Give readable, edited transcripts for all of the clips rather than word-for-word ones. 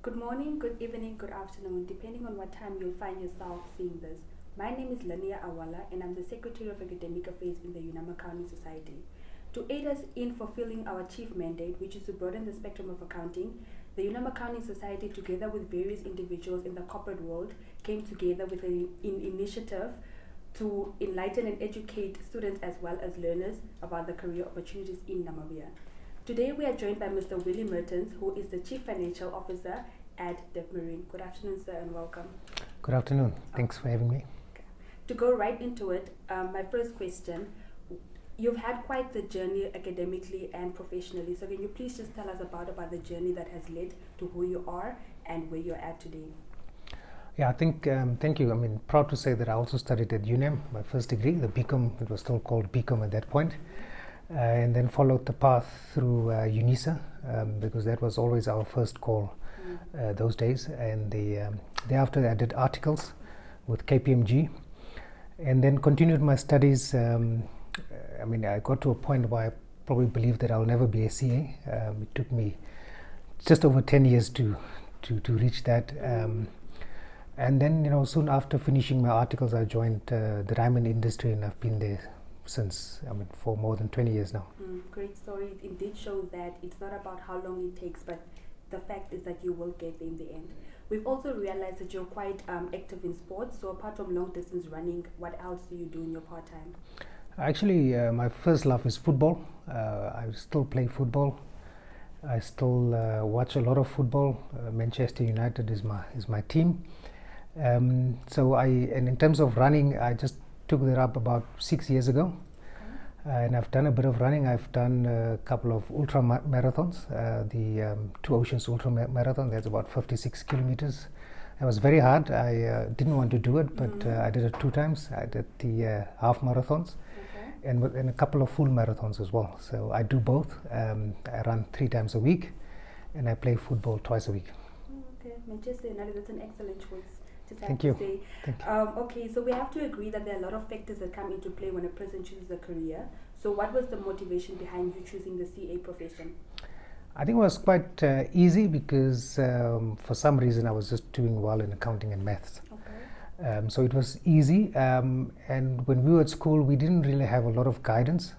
Good morning, good evening, good afternoon, depending on what time you'll find yourself seeing this. My name is Lania Awala and I'm the Secretary of Academic Affairs in the Unam Accounting Society. To aid us in fulfilling our chief mandate, which is to broaden the spectrum of accounting, the Unam Accounting Society, together with various individuals in the corporate world, came together with an initiative to enlighten and educate students as well as learners about the career opportunities in Namibia. Today we are joined by Mr. Willy Mertens, who is the Chief Financial Officer at Debmarine. Good afternoon, sir, and welcome. Good afternoon. Thanks for having me. Okay. To go right into it, my first question, you've had quite the journey academically and professionally, so can you please just tell us about the journey that has led to who you are and where you're at today? Yeah, I think, thank you. Proud to say that I also studied at Unam, my first degree, the BCom, it was still called BCom at that point. And then followed the path through UNISA, because that was always our first call those days. And thereafter I did articles with KPMG and then continued my studies. I got to a point where I probably believed that I'll never be a CA. It took me just over 10 years to reach that. And then, soon after finishing my articles, I joined the diamond industry, and I've been there since, for more than 20 years now. Great story. It indeed shows that it's not about how long it takes, but the fact is that you will get there in the end. We've also realized that you're quite active in sports. So apart from long distance running, what else do you do in your part-time? Actually, my first love is football. I still play football. I still watch a lot of football. Manchester United is my team. And in terms of running, I just took that up about 6 years ago. And I've done a bit of running. I've done a couple of ultra marathons, the Two Oceans ultra marathon. That's about 56 kilometers. It was very hard. I didn't want to do it, but I did it 2 times. I did the half marathons and a couple of full marathons as well. So I do both. I run 3 times a week and I play football twice a week. Okay, Manchester United, that's an excellent choice. Thank you. Okay, so we have to agree that there are a lot of factors that come into play when a person chooses a career. So what was the motivation behind you choosing the CA profession? I think it was quite easy because for some reason I was just doing well in accounting and maths. Okay. So it was easy, and when we were at school we didn't really have a lot of guidance.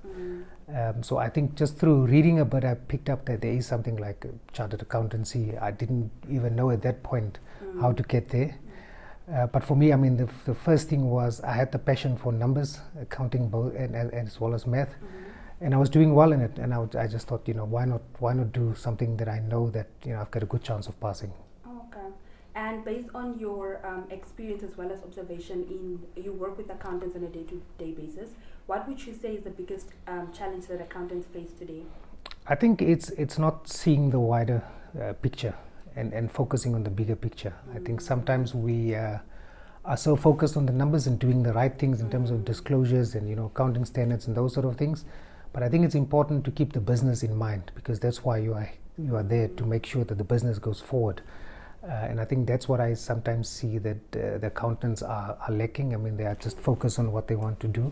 So I think just through reading a bit I picked up that there is something like chartered accountancy. I didn't even know at that point how to get there. But for me, the first thing was I had the passion for numbers, accounting both and as well as math, and I was doing well in it. And I just thought, why not do something that I know that I've got a good chance of passing. Okay. And based on your experience as well as observation, you work with accountants on a day-to-day basis. What would you say is the biggest challenge that accountants face today? I think it's not seeing the wider picture. And focusing on the bigger picture. I think sometimes we are so focused on the numbers and doing the right things in terms of disclosures and accounting standards and those sort of things. But I think it's important to keep the business in mind, because that's why you are there to make sure that the business goes forward. And I think that's what I sometimes see that the accountants are lacking. They are just focused on what they want to do.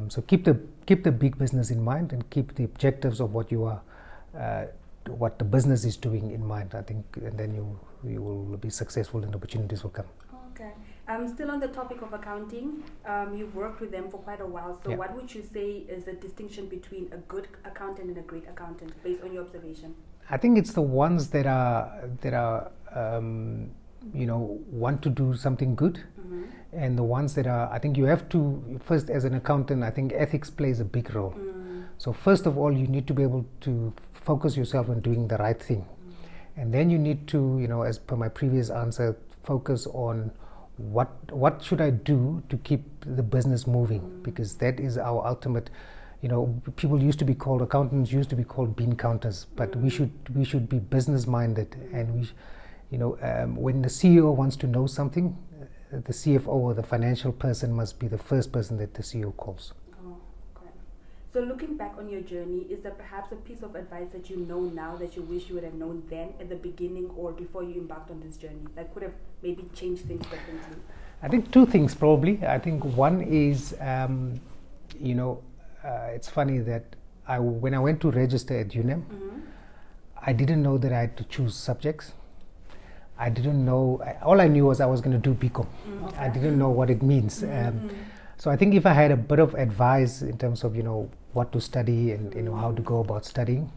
So keep the big business in mind and keep the objectives of what you are. What the business is doing in mind, I think, and then you will be successful and opportunities will come. Okay. Still on the topic of accounting, you've worked with them for quite a while. So what would you say is the distinction between a good accountant and a great accountant, based on your observation? I think it's the ones that are want to do something good, and the ones that are. I think you have to first, as an accountant, I think ethics plays a big role. So first of all, you need to be able to focus yourself on doing the right thing. And then you need to, as per my previous answer, focus on what should I do to keep the business moving, because that is our ultimate, accountants used to be called bean counters, but we should be business minded. And when the CEO wants to know something, the CFO or the financial person must be the first person that the CEO calls. So looking back on your journey, is there perhaps a piece of advice that you know now that you wish you would have known then at the beginning or before you embarked on this journey that could have maybe changed things differently? I think 2 things probably. I think one is, it's funny that when I went to register at Unam, I didn't know that I had to choose subjects. I didn't know. All I knew was I was going to do BCom. Okay. I didn't know what it means. So I think if I had a bit of advice in terms of what to study and how to go about studying,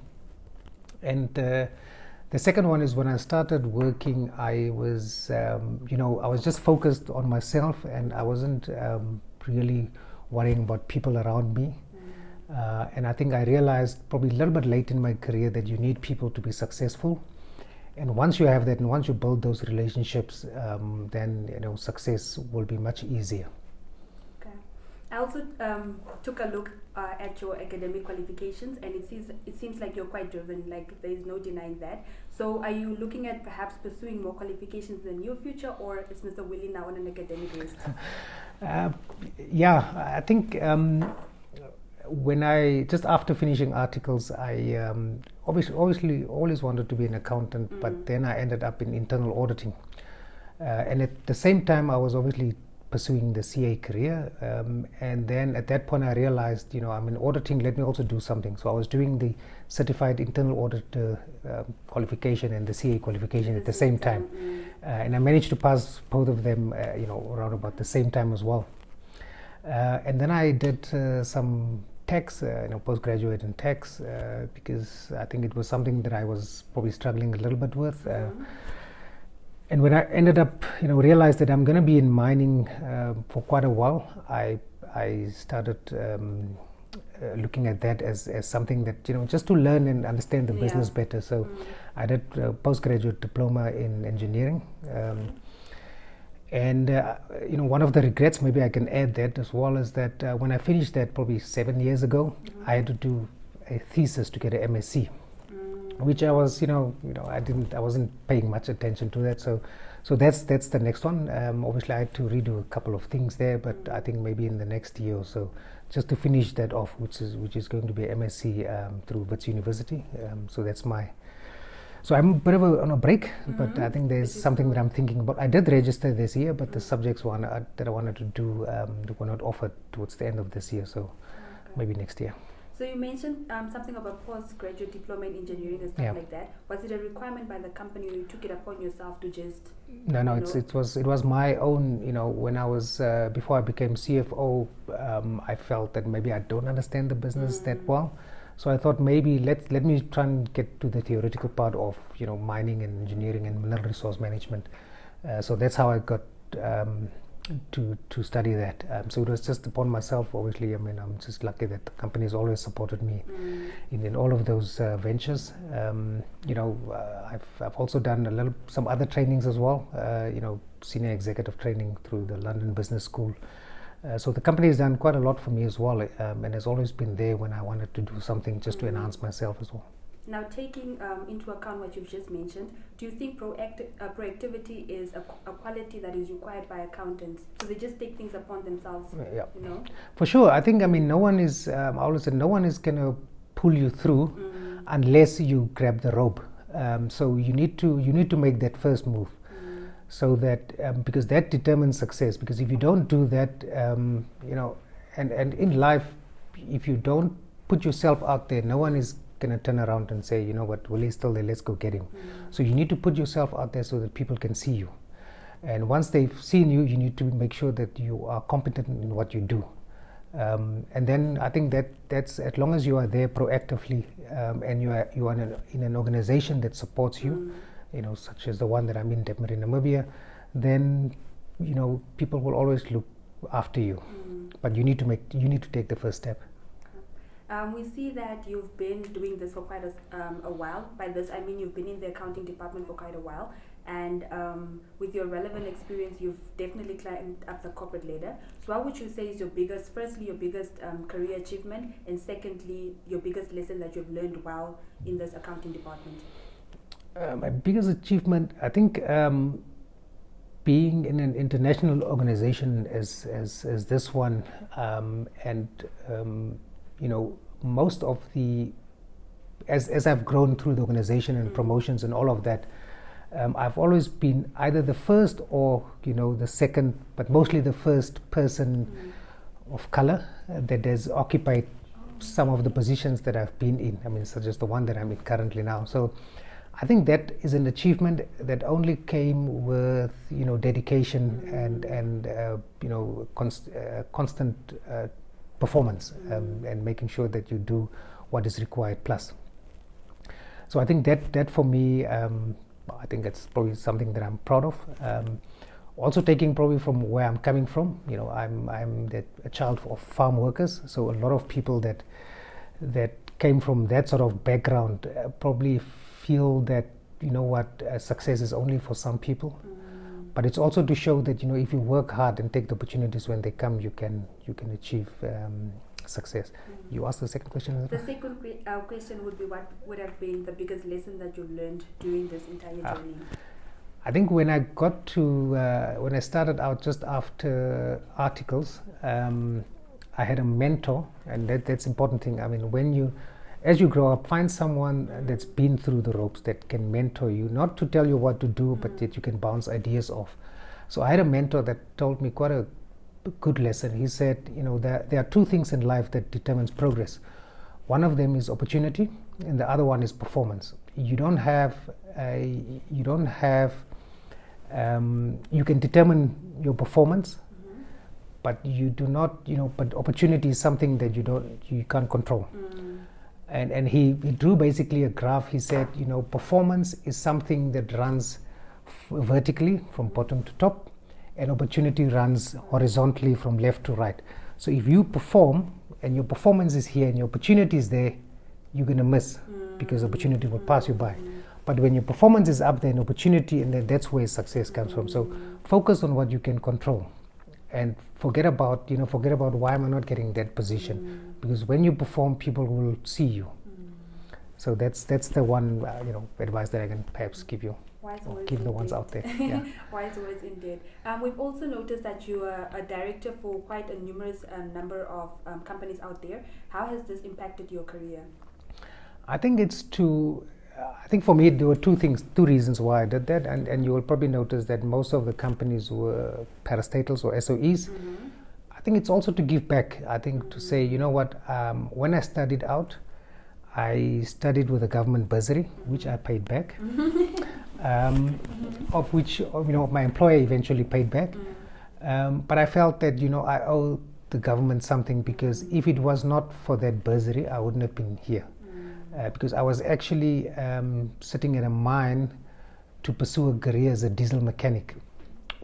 and the second one is when I started working, I was I was just focused on myself, and I wasn't really worrying about people around me. And I think I realized probably a little bit late in my career that you need people to be successful. And once you have that, and once you build those relationships, then success will be much easier. Okay. I also took a look at your academic qualifications, and it seems like you're quite driven. Like, there is no denying that. So, are you looking at perhaps pursuing more qualifications in the near future, or is Mr. Willy now on an academic list? Yeah, I think. When I just after finishing articles, I obviously always wanted to be an accountant, but then I ended up in internal auditing, and at the same time I was obviously pursuing the CA career, and then at that point I realized, I'm in auditing, let me also do something. So I was doing the certified internal auditor qualification and the CA qualification at the same time, and I managed to pass both of them around about the same time as well. And then I did some tax, postgraduate in tax, because I think it was something that I was probably struggling a little bit with. And when I ended up, realized that I'm going to be in mining for quite a while, I started looking at that as something that, just to learn and understand the business better. So I did a postgraduate diploma in engineering. And one of the regrets, maybe I can add that as well, is that when I finished that probably 7 years ago, I had to do a thesis to get an MSc, which I was, I wasn't paying much attention to that. So that's the next one. Obviously, I had to redo a couple of things there, but I think maybe in the next year or so, just to finish that off, which is going to be MSc through Wits University. So that's my. So I'm a bit of on a break, but I think there's something that I'm thinking about. I did register this year, but the subjects that I wanted to do were not offered towards the end of this year, so maybe next year. So you mentioned something about postgraduate diploma in engineering and stuff like that. Was it a requirement by the company, or you took it upon yourself to just? No. It was my own. When I was before I became CFO, I felt that maybe I don't understand the business that well. So I thought maybe let me try and get to the theoretical part of mining and engineering and mineral resource management. So that's how I got to study that. So it was just upon myself. Obviously, I'm just lucky that the company has always supported me in all of those ventures. I've also done some other trainings as well. Senior executive training through the London Business School. So the company has done quite a lot for me as well, and has always been there when I wanted to do something just to enhance myself as well. Now, taking into account what you've just mentioned, do you think proactivity is a quality that is required by accountants? So they just take things upon themselves, For sure. I think, no one is, I always said, no one is going to pull you through unless you grab the rope. So you need to make that first move. So that because that determines success. Because if you don't do that, and in life, if you don't put yourself out there, no one is going to turn around and say, what, Willy's still there, let's go get him. So you need to put yourself out there so that people can see you. And once they've seen you, you need to make sure that you are competent in what you do. And then I think that's as long as you are there proactively, and you are in an organization that supports you. Such as the one that I'm in, Debmarine Namibia, then people will always look after you. But you need to take the first step. We see that you've been doing this for quite a while. By this I mean you've been in the accounting department for quite a while, and with your relevant experience, you've definitely climbed up the corporate ladder. So what would you say is your biggest career achievement, and secondly, your biggest lesson that you've learned while in this accounting department? My biggest achievement, I think, being in an international organization as this one, and most of as I've grown through the organization and promotions and all of that, I've always been either the first or the second, but mostly the first person of color that has occupied some of the positions that I've been in. Such as the one that I'm in currently now. So I think that is an achievement that only came with dedication and constant performance and making sure that you do what is required plus. So I think that for me, I think it's probably something that I'm proud of. Also taking probably from where I'm coming from, I'm a child of farm workers, so a lot of people that came from that sort of background probably feel that success is only for some people. But it's also to show that if you work hard and take the opportunities when they come, you can achieve success. You asked the second question. The second question would be, what would have been the biggest lesson that you learned during this entire journey? I think when I got to when I started out just after articles, I had a mentor, and that's important thing. I mean, as you grow up, find someone that's been through the ropes that can mentor you, not to tell you what to do, but that you can bounce ideas off. So I had a mentor that told me quite a good lesson. He said, there are two things in life that determines progress. One of them is opportunity, and the other one is performance. You can determine your performance, but you do not, but opportunity is something that you can't control. And he drew basically a graph. He said, performance is something that runs vertically from bottom to top, and opportunity runs horizontally from left to right. So if you perform and your performance is here and your opportunity is there, you're going to miss because opportunity will pass you by. But when your performance is up there and opportunity, and then that's where success comes from. So focus on what you can control, and forget about why am I not getting that position, because when you perform, people will see you. So that's the one advice that I can perhaps give you. Wise words give the ones out there. Yeah. Wise words indeed. We've also noticed that you are a director for quite a numerous number of companies out there. How has this impacted your career? I think I think for me there were two reasons why I did that, and you will probably notice that most of the companies were parastatals or SOEs. I think it's also to give back. I think to say, when I studied out, I studied with a government bursary, which I paid back, of which my employer eventually paid back. But I felt that I owe the government something, because if it was not for that bursary, I wouldn't have been here. Because I was actually sitting at a mine to pursue a career as a diesel mechanic,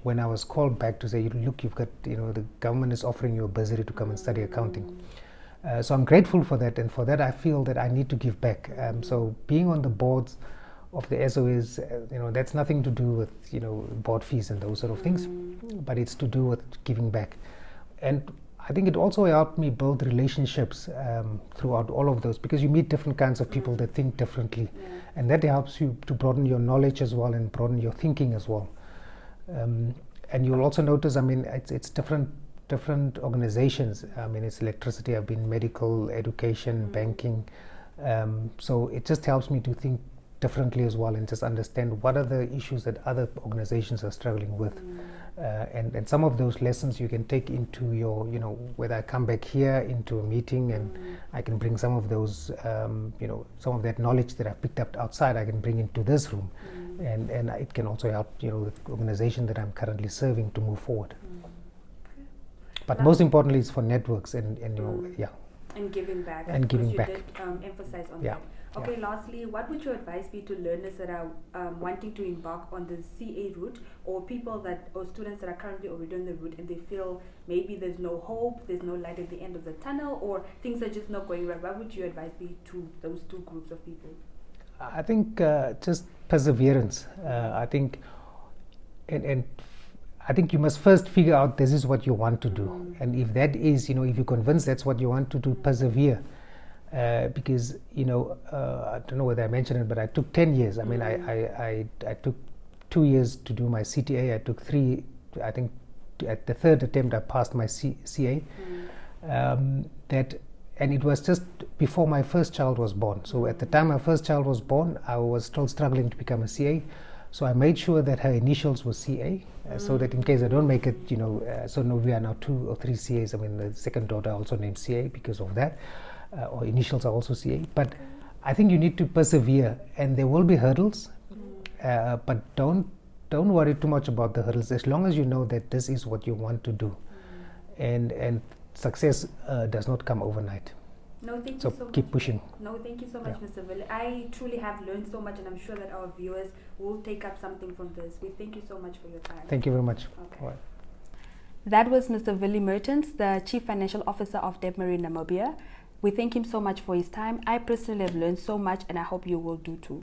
when I was called back to say, look, you've got, the government is offering you a bursary to come and study accounting. So I'm grateful for that, and for that I feel that I need to give back. So being on the boards of the SOEs, that's nothing to do with board fees and those sort of things, but it's to do with giving back. And I think it also helped me build relationships throughout all of those, because you meet different kinds of people that think differently, and that helps you to broaden your knowledge as well and broaden your thinking as well. And you'll also notice, it's different organizations. It's electricity, I've been medical, education, banking. So it just helps me to think differently as well, and just understand what are the issues that other organizations are struggling with. And some of those lessons you can take into your, whether I come back here into a meeting and I can bring some of those, some of that knowledge that I picked up outside, I can bring into this room. And it can also help, the organization that I'm currently serving to move forward. But most importantly, it's for networks and And giving back. And giving back. You did emphasize on that. Okay, lastly, what would your advice be to learners that are wanting to embark on the CA route, or or students that are currently already on the route and they feel maybe there's no hope, there's no light at the end of the tunnel, or things are just not going right? What would your advice be to those two groups of people? I think just perseverance. I think, and I think you must first figure out this is what you want to do, and if that is, if you're convinced that's what you want to do, persevere. Because I don't know whether I mentioned it, but I took 10 years. I took 2 years to do my CTA. I took 3. I think at the third attempt I passed my CA. And it was just before my first child was born. So at the time my first child was born, I was still struggling to become a CA. So I made sure that her initials were CA, so that in case I don't make it, so no, we are now 2 or 3 CAs. The second daughter also named CA because of that. Or initials are also CA, but I think you need to persevere, and there will be hurdles, but don't worry too much about the hurdles. As long as you know that this is what you want to do, and success does not come overnight. No, thank you So so much. keep pushing. No, thank you so much, Mr. Willy. I truly have learned so much, and I'm sure that our viewers will take up something from this. We thank you so much for your time. Thank you very much. Okay. All right. That was Mr. Willy Mertens, the Chief Financial Officer of Debmarine Namibia. We thank him so much for his time. I personally have learned so much, and I hope you will do too.